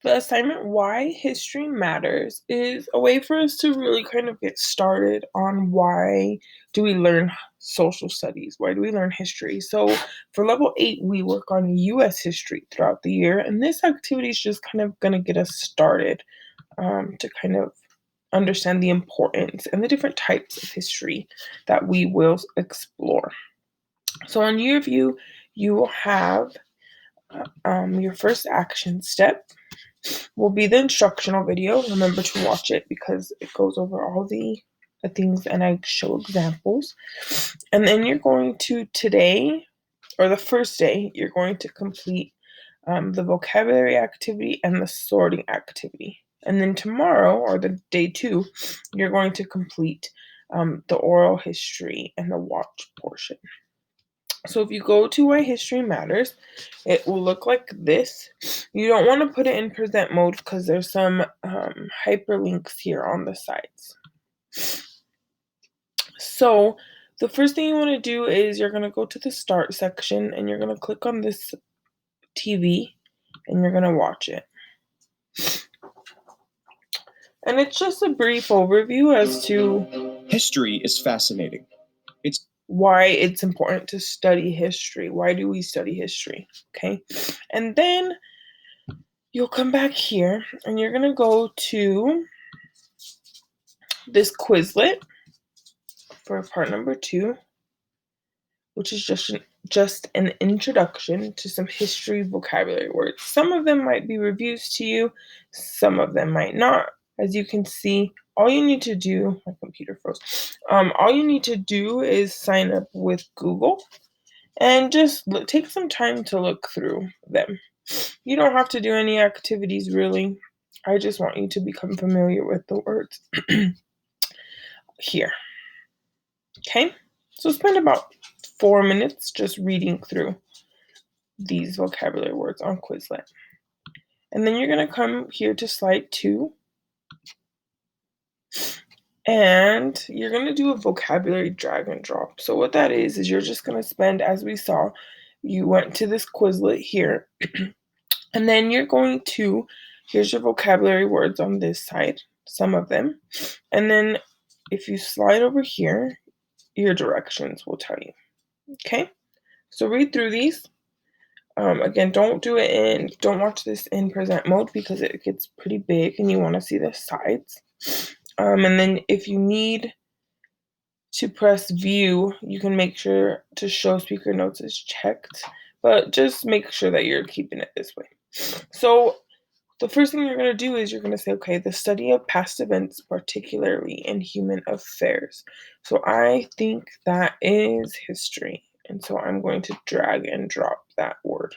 The assignment Why History Matters is a way for us to really kind of get started on why do we learn social studies? Why do we learn history? So for level 8, we work on US history throughout the year, and this activity is just kind of going to get us started to kind of understand the importance and the different types of history that we will explore. So on year view, you will have your first action step will be the instructional video. Remember to watch it because it goes over all the things and I show examples. And then you're going to today, or the first day, you're going to complete the vocabulary activity and the sorting activity. And then tomorrow, or the day 2, you're going to complete the oral history and the watch portion. So if you go to Why History Matters, it will look like this. You don't want to put it in present mode because there's some hyperlinks here on the sides. So the first thing you want to do is you're going to go to the start section and you're going to click on this TV and you're going to watch it. And it's just a brief overview as to history is fascinating. It's why it's important to study history. Why do we study history? Okay. And then you'll come back here and you're going to go to this Quizlet for part number 2, which is just an introduction to some history vocabulary words. Some of them might be reviews to you, some of them might not. As you can see, all you need to do, my computer froze. All you need to do is sign up with Google and just take some time to look through them. You don't have to do any activities really. I just want you to become familiar with the words here. Okay, so spend about 4 minutes just reading through these vocabulary words on Quizlet. And then you're going to come here to slide 2. And you're going to do a vocabulary drag and drop. So what that is you're just going to spend, as we saw, you went to this Quizlet here. And then you're going to, here's your vocabulary words on this side, some of them. And then if you slide over here, your directions will tell you. Okay, so read through these. Again, don't watch this in present mode because it gets pretty big and you want to see the sides. And then if you need to press view, you can make sure to show speaker notes is checked, but just make sure that you're keeping it this way. So the first thing you're going to do is you're going to say, okay, the study of past events, particularly in human affairs. So I think that is history. And so I'm going to drag and drop that word.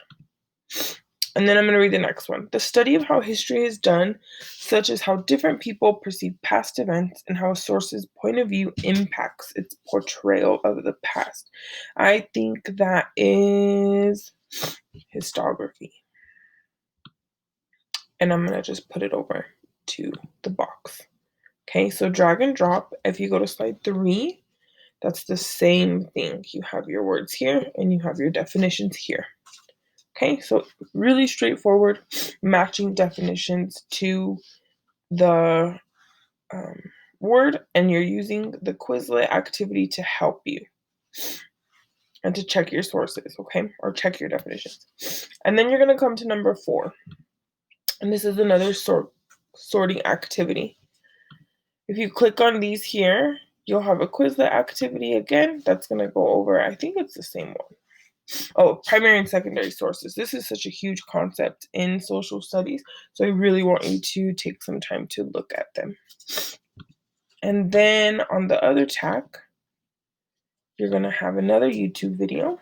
And then I'm going to read the next one. The study of how history is done, such as how different people perceive past events and how a source's point of view impacts its portrayal of the past. I think that is historiography. And I'm going to just put it over to the box. Okay, so drag and drop. If you go to slide 3, that's the same thing. You have your words here and you have your definitions here. Okay, so really straightforward, matching definitions to the word, and you're using the Quizlet activity to help you and to check your sources, okay, or check your definitions. And then you're going to come to number 4, and this is another sorting activity. If you click on these here, you'll have a Quizlet activity again that's going to go over, I think it's the same one. Oh, primary and secondary sources. This is such a huge concept in social studies, so I really want you to take some time to look at them. And then on the other tack, you're going to have another YouTube video.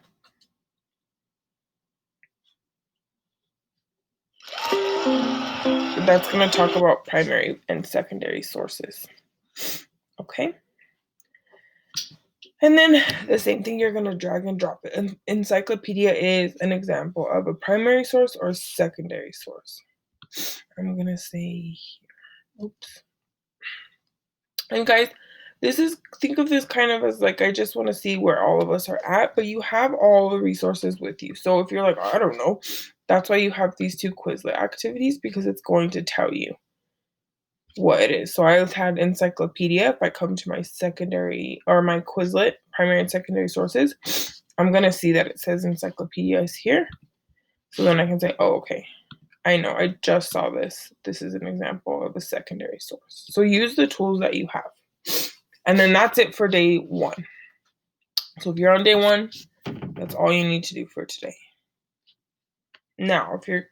That's going to talk about primary and secondary sources. Okay? And then the same thing, you're going to drag and drop it. An encyclopedia is an example of a primary source or a secondary source. I'm going to say, oops. And guys, think of this kind of as like, I just want to see where all of us are at, but you have all the resources with you. So if you're like, I don't know, That's why you have these 2 Quizlet activities, because it's going to tell you what it is. So I've had encyclopedia. If I come to my secondary or my Quizlet, primary and secondary sources, I'm going to see that it says encyclopedia is here. So then I can say, oh, okay, I know, I just saw this. This is an example of a secondary source. So use the tools that you have. And then that's it for day 1. So if you're on day 1, that's all you need to do for today. Now, if you're